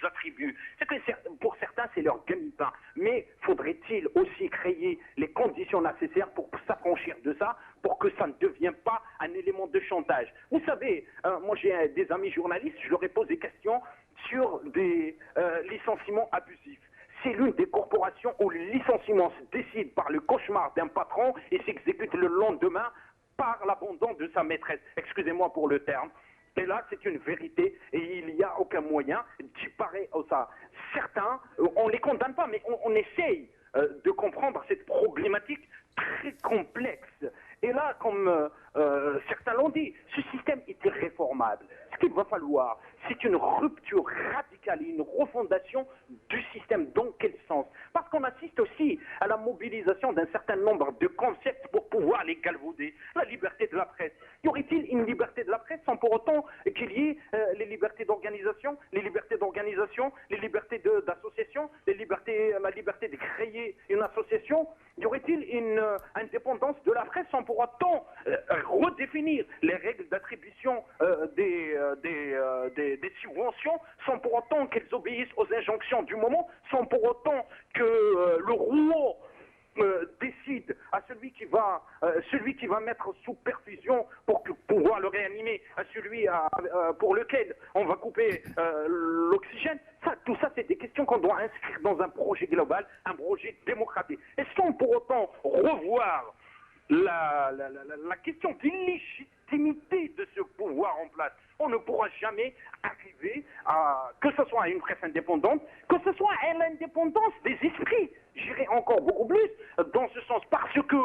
attributs? C'est que pour certains, c'est leur gagne-pain. Mais faudrait-il aussi créer les conditions nécessaires pour s'affranchir de ça, pour que ça ne devienne pas un élément de chantage? Vous savez, moi j'ai des amis journalistes, je leur ai posé des questions sur des licenciements abusifs. C'est l'une des corporations où le licenciement se décide par le cauchemar d'un patron et s'exécute le lendemain par l'abandon de sa maîtresse. Excusez-moi pour le terme. Et là, c'est une vérité et il n'y a aucun moyen d'y parer à ça. Certains, on ne les condamne pas, mais on essaye de comprendre cette problématique très complexe. Et là, comme certains l'ont dit, ce système est irréformable. Ce qu'il va falloir, c'est une rupture radicale et une refondation du système. Dans quel sens? Parce qu'on assiste aussi à la mobilisation d'un certain nombre de concepts pour pouvoir les galvauder. La liberté de la presse. Y aurait-il une liberté de la presse sans pour autant qu'il y ait les libertés d'organisation, les libertés d'association, la liberté de créer une association? Y aurait-il une indépendance de la presse sans pour autant redéfinir les règles d'attribution des subventions, sans pour autant qu'elles obéissent aux injonctions du moment, sans pour autant que le roi décide à celui qui va mettre sous perfusion pour pouvoir le réanimer, à celui pour lequel on va couper l'oxygène. Tout ça, c'est des questions qu'on doit inscrire dans un projet global, un projet démocratique. Et sans pour autant revoir la question d'illégitimité de ce pouvoir en place. On ne pourra jamais arriver à, que ce soit à une presse indépendante, que ce soit à l'indépendance des esprits. J'irai encore beaucoup plus dans ce sens, parce que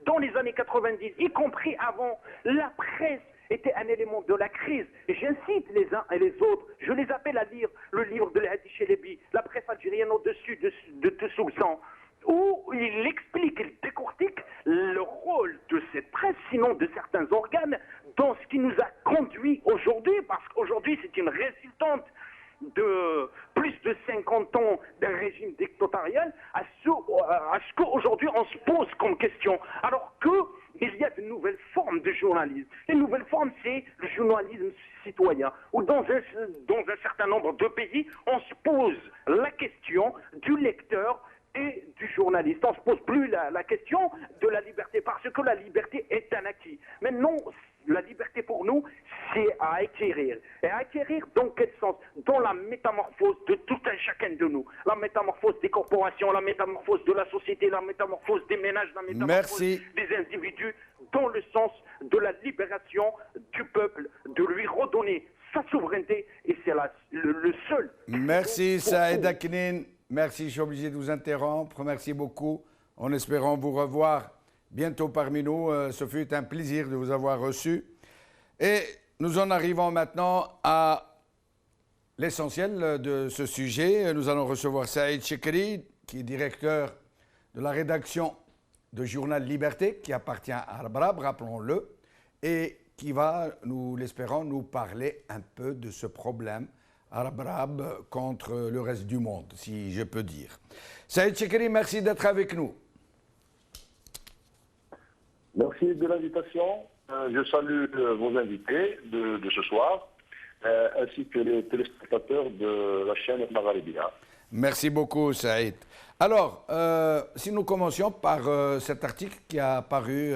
dans les années 90, y compris avant, la presse était un élément de la crise. Et j'incite les uns et les autres, je les appelle à lire le livre de Hadi Chelebi, La presse algérienne au-dessus de tout soupçon, où il explique, il décortique le rôle de cette presse, sinon de certains organes, dans ce qui nous a conduit aujourd'hui, parce qu'aujourd'hui c'est une résultante de plus de 50 ans d'un régime dictatorial à ce qu'aujourd'hui on se pose comme question. Alors qu'il y a de nouvelles formes de journalisme. Les nouvelles formes, c'est le journalisme citoyen, où dans un certain nombre de pays, on se pose la question du lecteur et du journaliste. On ne se pose plus la question de la liberté, parce que la liberté est un acquis. Maintenant, la liberté pour nous, c'est à acquérir. Et à acquérir dans quel sens? Dans la métamorphose de tout un chacun de nous. La métamorphose des corporations, la métamorphose de la société, la métamorphose des ménages, la métamorphose des individus, dans le sens de la libération du peuple, de lui redonner sa souveraineté. Et c'est le seul. Merci Saïd Aknin. Merci, je suis obligé de vous interrompre. Merci beaucoup. En espérant vous revoir bientôt parmi nous. Ce fut un plaisir de vous avoir reçu. Et nous en arrivons maintenant à l'essentiel de ce sujet. Nous allons recevoir Saïd Chekri, qui est directeur de la rédaction de Journal Liberté, qui appartient à Arabrab, rappelons-le, et qui va, nous l'espérons, nous parler un peu de ce problème Arabrab contre le reste du monde, si je peux dire. Saïd Chekri, merci d'être avec nous. Merci de l'invitation. Je salue vos invités de ce soir, ainsi que les téléspectateurs de la chaîne Magharibia. Merci beaucoup, Saïd. Alors, si nous commencions par cet article qui a apparu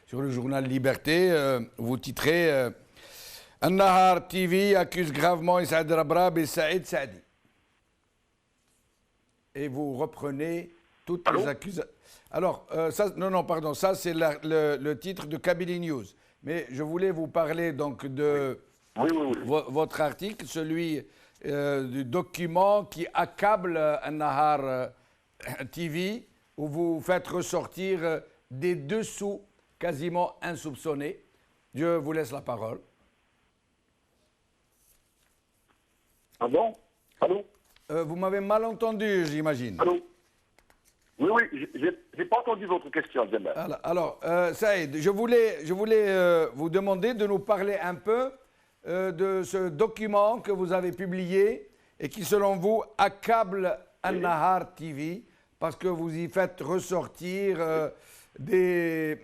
sur le journal Liberté, vous titrez An-Nahar TV accuse gravement Saïd Arabrab et Saïd Saadi. Et vous reprenez toutes les accusations. Alors, ça c'est le titre de Kabylie News. Mais je voulais vous parler donc de votre article, celui du document qui accable An-Nahar TV, où vous faites ressortir des dessous quasiment insoupçonnés. Je vous laisse la parole. Ah bon? Allô? Vous m'avez mal entendu, j'imagine. Allô? Oui, j'ai pas entendu votre question, Djemel. Alors, Saïd, je voulais vous demander de nous parler un peu de ce document que vous avez publié et qui, selon vous, accable An-Nahar TV parce que vous y faites ressortir des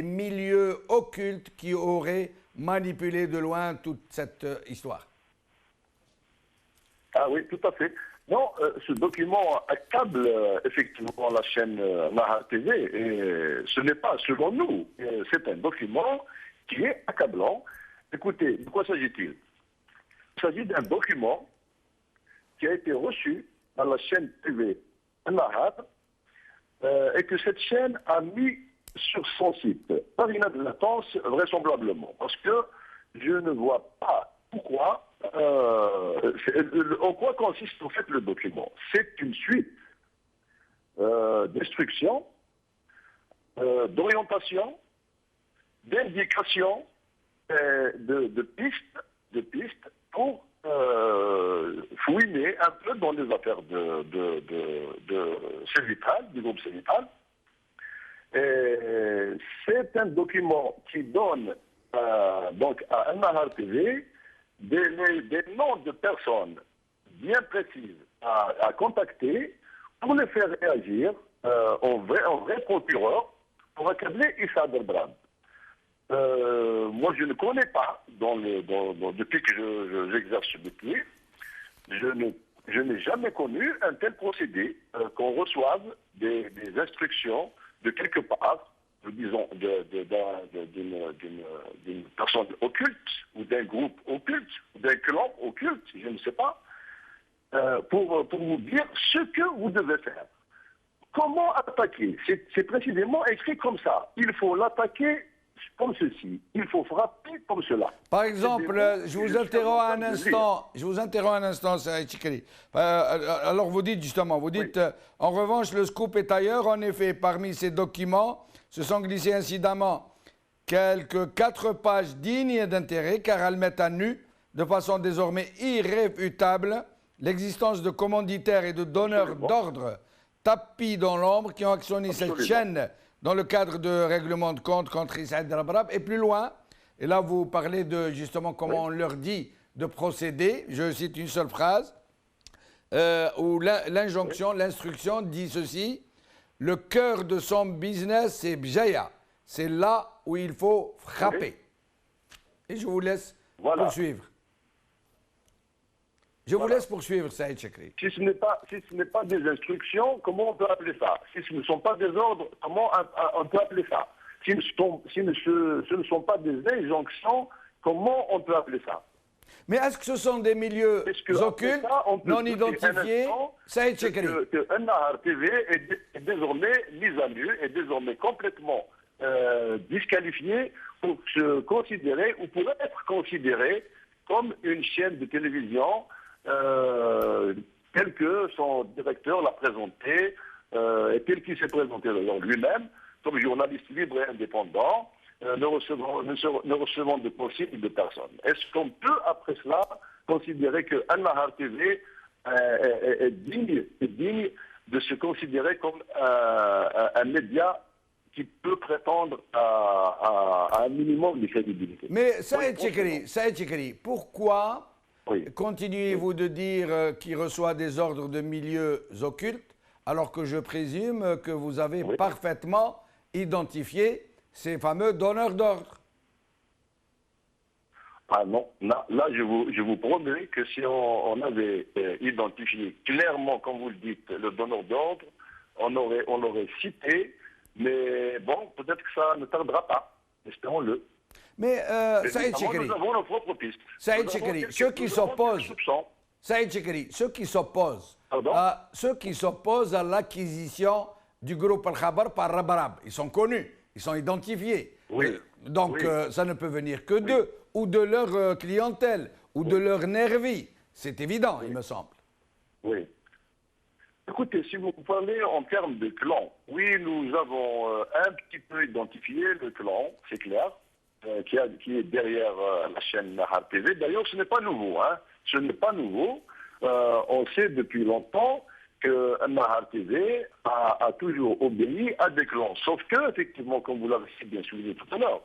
milieux occultes qui auraient manipulé de loin toute cette histoire. Ah oui, tout à fait. Non, ce document accable effectivement la chaîne Nahar TV et ce n'est pas selon nous. C'est un document qui est accablant. Écoutez, de quoi s'agit-il? Il s'agit d'un document qui a été reçu par la chaîne TV Nahar et que cette chaîne a mis sur son site par inadvertance vraisemblablement. Parce que je ne vois pas pourquoi. En quoi consiste en fait le document? C'est une suite d'instructions, d'orientations, d'indications, de pistes un peu dans les affaires de Cévital, du groupe Cévital. C'est un document qui donne donc à Al-Nahar TV des noms de personnes bien précises à contacter pour les faire réagir en vrai procureur pour accabler Issa Delbrad. Moi, je ne connais pas, depuis que j'exerce ce métier, je n'ai jamais connu un tel procédé, qu'on reçoive des instructions de quelque part, disons, d'une personne occulte, ou d'un groupe occulte, ou d'un clan occulte, je ne sais pas, pour vous dire ce que vous devez faire. Comment attaquer? C'est précisément écrit comme ça. Il faut l'attaquer comme ceci. Il faut frapper comme cela. Par exemple, je vous interromps un instant, Saïd Chikri. Alors vous dites justement, en revanche, le scoop est ailleurs. En effet, parmi ces documents, se sont glissés incidemment quelques 4 pages dignes d'intérêt, car elles mettent à nu, de façon désormais irréfutable, l'existence de commanditaires et de donneurs d'ordre tapis dans l'ombre qui ont actionné cette chaîne dans le cadre de règlement de compte contre Issa Delbrad. Et plus loin, et là vous parlez de justement comment on leur dit de procéder, je cite une seule phrase, où l'instruction dit ceci: le cœur de son business, c'est Bjaya. C'est là où il faut frapper. Et je vous laisse poursuivre. Je vous laisse poursuivre, Saïd Chikri. Si ce n'est pas des instructions, comment on peut appeler ça? Si ce ne sont pas des ordres, comment on peut appeler ça? Si ce ne sont pas des injonctions, comment on peut appeler ça? Mais est-ce que ce sont des milieux occultes, non identifiés? Saïd Chikri. Que Al-Nahar TV est désormais mise à nu, est désormais complètement disqualifié pour se considérer, ou pour être considéré comme une chaîne de télévision tel que son directeur l'a présenté, et tel qu'il s'est présenté d'ailleurs lui-même, comme journaliste libre et indépendant, ne recevant de possibles de personne. Est-ce qu'on peut, après cela, considérer que Al-Nahar TV est digne de se considérer comme un média qui peut prétendre à un minimum de crédibilité? Mais Saïd Chikri, pourquoi continuez-vous de dire qu'il reçoit des ordres de milieux occultes, alors que je présume que vous avez parfaitement identifié ces fameux donneurs d'ordre? Ah non, là je vous promets que si on avait identifié clairement, comme vous le dites, le donneur d'ordre, on l'aurait cité, mais bon, peut-être que ça ne tardera pas, espérons-le. Mais Saïd Chikri, nous avons nos propres pistes. Saïd Chikri, ceux qui s'opposent à l'acquisition du groupe Al-Khabar par Rabarab, ils sont connus, ils sont identifiés. Donc ça ne peut venir que d'eux, ou de leur clientèle, ou de leur nervi. C'est évident, il me semble. Oui. Écoutez, si vous parlez en termes de clan, oui, nous avons un petit peu identifié le clan, c'est clair, qui est derrière la chaîne Nahar TV. D'ailleurs, ce n'est pas nouveau. Hein. Ce n'est pas nouveau. On sait depuis longtemps que Nahar TV a toujours obéi à des clans. Sauf que, effectivement, comme vous l'avez si bien souligné tout à l'heure,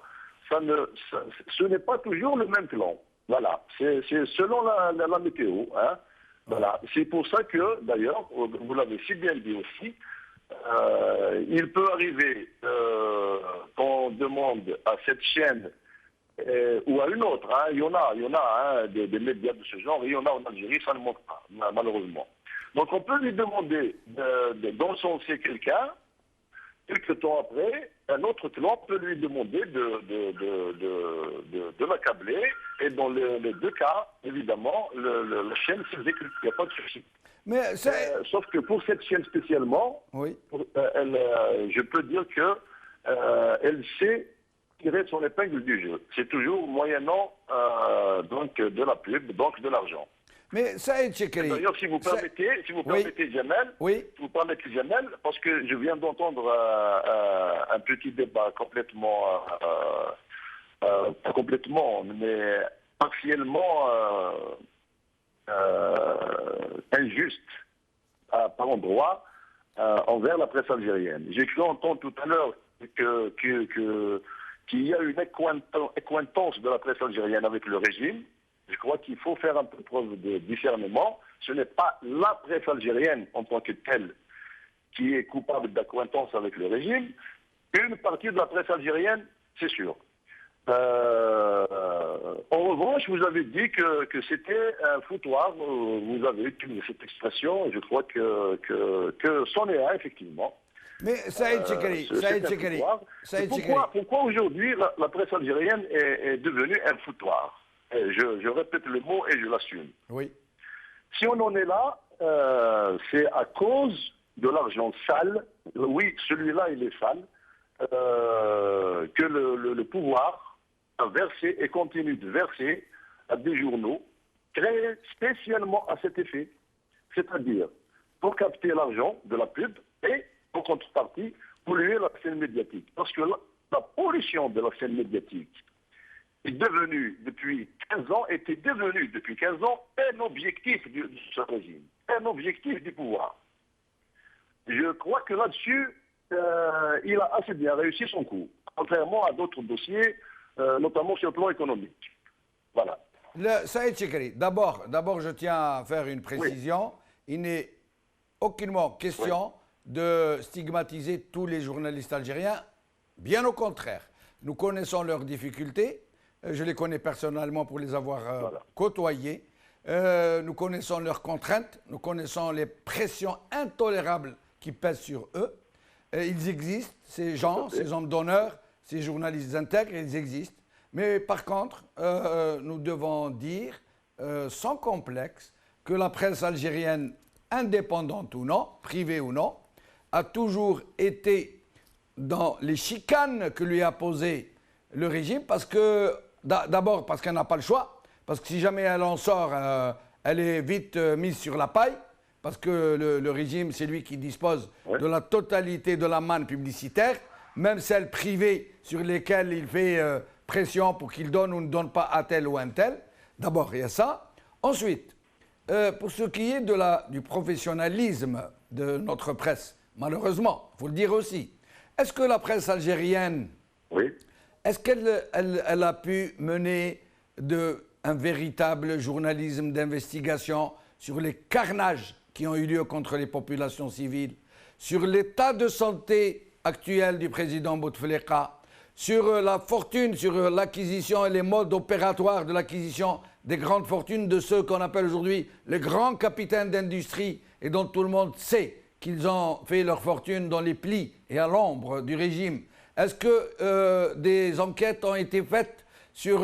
ce n'est pas toujours le même clan. Voilà. C'est selon la météo. Hein. Voilà. C'est pour ça que, d'ailleurs, vous l'avez si bien dit aussi, il peut arriver qu'on demande à cette chaîne ou à une autre, hein, il y en a des médias de ce genre, il y en a en Algérie, ça ne manque pas, malheureusement. Donc on peut lui demander d'encenser quelqu'un, quelques temps après, un autre clan peut lui demander de l'accabler, et dans les deux cas, évidemment, la chaîne s'exécute, il n'y a pas de souci. Mais sauf que pour cette chaîne spécialement, je peux dire que elle sait tirer son épingle du jeu. C'est toujours moyennant donc de la pub, donc de l'argent. Mais Saïd Chikri... D'ailleurs, si vous permettez, Jamel, vous permettez, Jamel, parce que je viens d'entendre un petit débat complètement, pas complètement, mais partiellement injuste par endroits envers la presse algérienne. J'ai cru entendre tout à l'heure qu'il y a une accointance de la presse algérienne avec le régime. Je crois qu'il faut faire un peu preuve de discernement. Ce n'est pas la presse algérienne en tant que telle qui est coupable d'accointance avec le régime. Une partie de la presse algérienne, c'est sûr. En revanche, vous avez dit que c'était un foutoir. Vous avez utilisé cette expression. Je crois que c'en est un, effectivement. Mais Saïd Chekri, pourquoi aujourd'hui la presse algérienne est devenue un foutoir? Je répète le mot et je l'assume. Oui. Si on en est là, c'est à cause de l'argent sale. Oui, celui-là, il est sale. Que le pouvoir a versé et continue de verser à des journaux créés spécialement à cet effet. C'est-à-dire pour capter l'argent de la pub et en contrepartie polluer la scène médiatique. Parce que la pollution de la scène médiatique est devenue depuis 15 ans, était devenue depuis 15 ans un objectif de ce régime, un objectif du pouvoir. Je crois que là-dessus, il a assez bien réussi son coup, contrairement à d'autres dossiers, notamment sur le plan économique. Voilà. Saïd Chekri, d'abord, je tiens à faire une précision. Oui. Il n'est aucunement question de stigmatiser tous les journalistes algériens. Bien au contraire. Nous connaissons leurs difficultés. Je les connais personnellement pour les avoir côtoyés. Nous connaissons leurs contraintes. Nous connaissons les pressions intolérables qui pèsent sur eux. Ils existent, ces gens, ces hommes d'honneur, ces journalistes intègres, ils existent. Mais par contre, nous devons dire, sans complexe, que la presse algérienne, indépendante ou non, privée ou non, a toujours été dans les chicanes que lui a posées le régime, parce que, d'abord parce qu'elle n'a pas le choix, parce que si jamais elle en sort, elle est vite mise sur la paille, parce que le régime, c'est lui qui dispose de la totalité de la manne publicitaire, même celles privées sur lesquelles il fait pression pour qu'il donne ou ne donne pas à tel ou à un tel. D'abord, il y a ça. Ensuite, pour ce qui est du professionnalisme de notre presse, malheureusement, il faut le dire aussi, est-ce que la presse algérienne, est-ce qu'elle elle a pu mener un véritable journalisme d'investigation sur les carnages qui ont eu lieu contre les populations civiles, sur l'état de santé actuel du président Bouteflika, sur la fortune, sur l'acquisition et les modes opératoires de l'acquisition des grandes fortunes de ceux qu'on appelle aujourd'hui les grands capitaines d'industrie et dont tout le monde sait qu'ils ont fait leur fortune dans les plis et à l'ombre du régime. Est-ce que des enquêtes ont été faites sur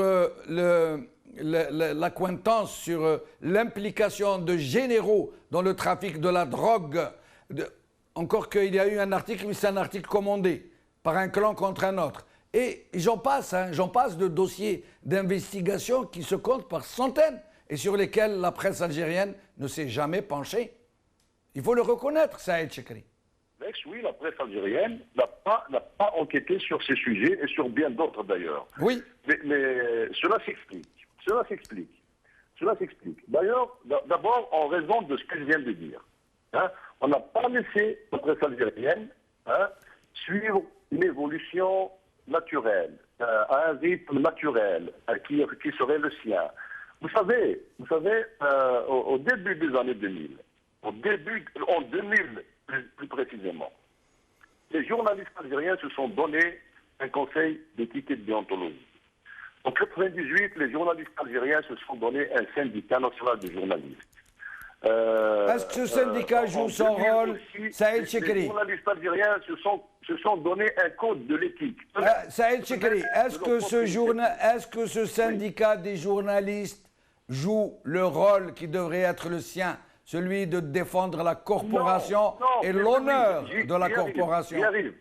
l'accointance, sur l'implication de généraux dans le trafic de la drogue? Encore qu'il y a eu un article, mais c'est un article commandé par un clan contre un autre. Et j'en passe de dossiers d'investigation qui se comptent par centaines et sur lesquels la presse algérienne ne s'est jamais penchée. Il faut le reconnaître, Saïd Chekri. Oui, la presse algérienne n'a pas enquêté sur ces sujets et sur bien d'autres d'ailleurs. Oui. Mais cela s'explique. Cela s'explique. D'ailleurs, d'abord en raison de ce que je viens de dire. On n'a pas laissé la presse algérienne suivre une évolution naturelle, à un rythme naturel qui serait le sien. Vous savez, au début des années 2000, en 2000 plus précisément, les journalistes algériens se sont donné un conseil d'éthique et de déontologie. En 1998, les journalistes algériens se sont donné un syndicat national de journalistes. Est-ce que ce syndicat joue son rôle, Saïd Chekri? Les journalistes algériens se sont donné un code de l'éthique. Saïd Chekri, est-ce que ce syndicat des journalistes joue le rôle qui devrait être le sien, celui de défendre la corporation et l'honneur de la corporation? J'y arrive.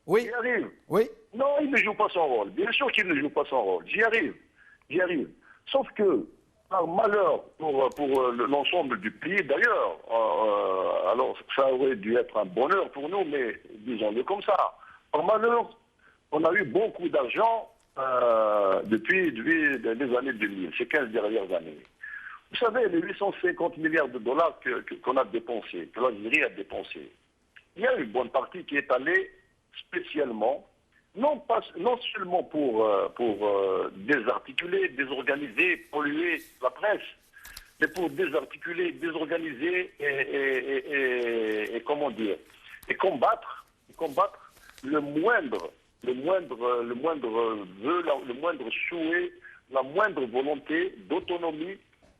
Oui. J'y arrive. Oui. Non, il ne joue pas son rôle. Bien sûr qu'il ne joue pas son rôle. J'y arrive. Sauf que, par malheur pour l'ensemble du pays, d'ailleurs, alors ça aurait dû être un bonheur pour nous, mais disons-le comme ça. Par malheur, on a eu beaucoup d'argent depuis les années 2000, ces 15 dernières années. Vous savez, les 850 milliards de dollars qu'on a dépensés, que l'Algérie a dépensés, il y a une bonne partie qui est allée spécialement, non seulement pour désarticuler, désorganiser, polluer la presse, mais pour désarticuler, désorganiser et comment dire, et combattre le moindre vœu, le moindre souhait, la moindre volonté d'autonomie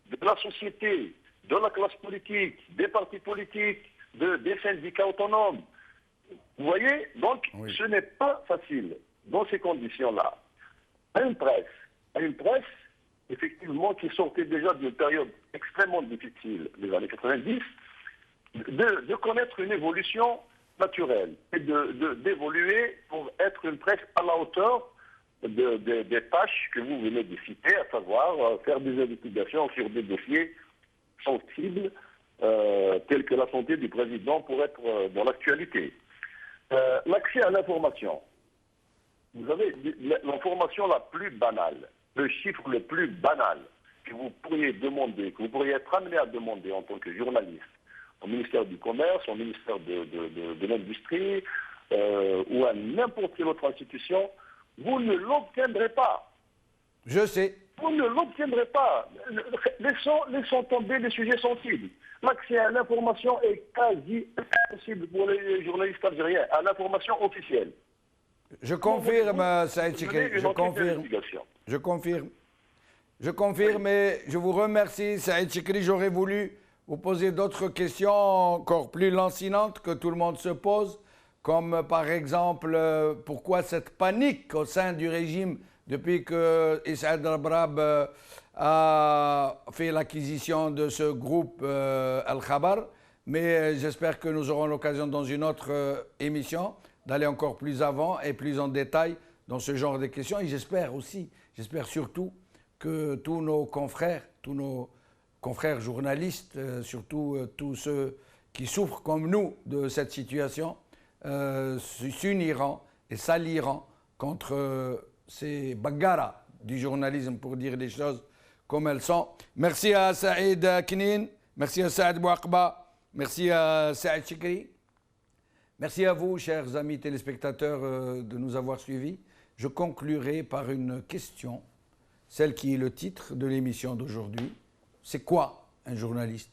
de la société, de la classe politique, des partis politiques, des syndicats autonomes. Vous voyez, donc oui. Ce n'est pas facile dans ces conditions-là. À une presse, effectivement, qui sortait déjà d'une période extrêmement difficile des années 90, de connaître une évolution naturelle et d'évoluer pour être une presse à la hauteur des tâches que vous venez de citer, à savoir faire des investigations sur des dossiers sensibles tels que la santé du président pour être dans l'actualité. L'accès à l'information. Vous avez l'information la plus banale, le chiffre le plus banal que vous pourriez demander, que vous pourriez être amené à demander en tant que journaliste au ministère du Commerce, au ministère de l'Industrie ou à n'importe quelle autre institution, vous ne l'obtiendrez pas. Je sais. Vous ne l'obtiendrez pas. Laissons tomber les sujets sensibles. L'accès à l'information est quasi impossible pour les journalistes algériens, à l'information officielle. Je confirme, Saïd Chikri, je confirme. Je confirme et je vous remercie, Saïd Chikri. J'aurais voulu vous poser d'autres questions encore plus lancinantes que tout le monde se pose, comme par exemple, pourquoi cette panique au sein du régime depuis que Issa Drabrab a fait l'acquisition de ce groupe Al-Khabar. Mais j'espère que nous aurons l'occasion dans une autre émission d'aller encore plus avant et plus en détail dans ce genre de questions. Et j'espère surtout que tous nos confrères journalistes, surtout tous ceux qui souffrent comme nous de cette situation, s'uniront et s'allieront contre ces bagarres du journalisme, pour dire les choses comme elles sont. Merci à Saïd Knin, merci à Saad Bouakba, merci à Saïd Chikri. Merci à vous, chers amis téléspectateurs, de nous avoir suivis. Je conclurai par une question, celle qui est le titre de l'émission d'aujourd'hui. C'est quoi un journaliste?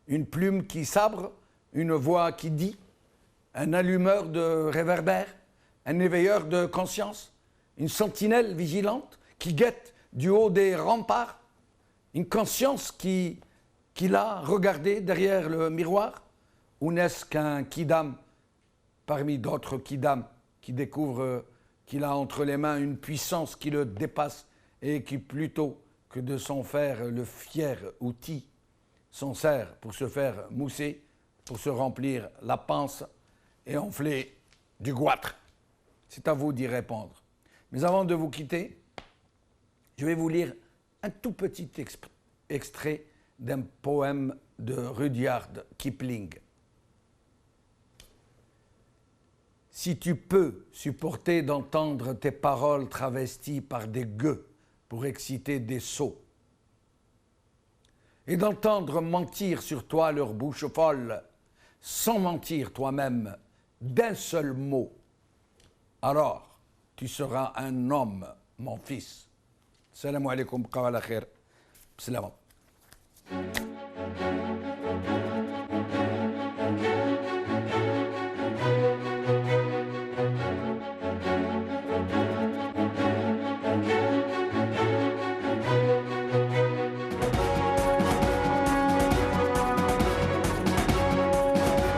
Une plume qui sabre, une voix qui dit, un allumeur de réverbères, un éveilleur de conscience, une sentinelle vigilante qui guette du haut des remparts, une conscience qui l'a regardé derrière le miroir, ou n'est-ce qu'un kidam parmi d'autres kidam qui découvre qu'il a entre les mains une puissance qui le dépasse et qui, plutôt que de s'en faire le fier outil, s'en sert pour se faire mousser, pour se remplir la panse et enfler du goitre? C'est à vous d'y répondre. Mais avant de vous quitter, je vais vous lire un tout petit extrait d'un poème de Rudyard Kipling. Si tu peux supporter d'entendre tes paroles travesties par des gueux pour exciter des sots, et d'entendre mentir sur toi leur bouche folle, sans mentir toi-même d'un seul mot, alors tu seras un homme, mon fils. Salam alaikum, qawala khair. Salam.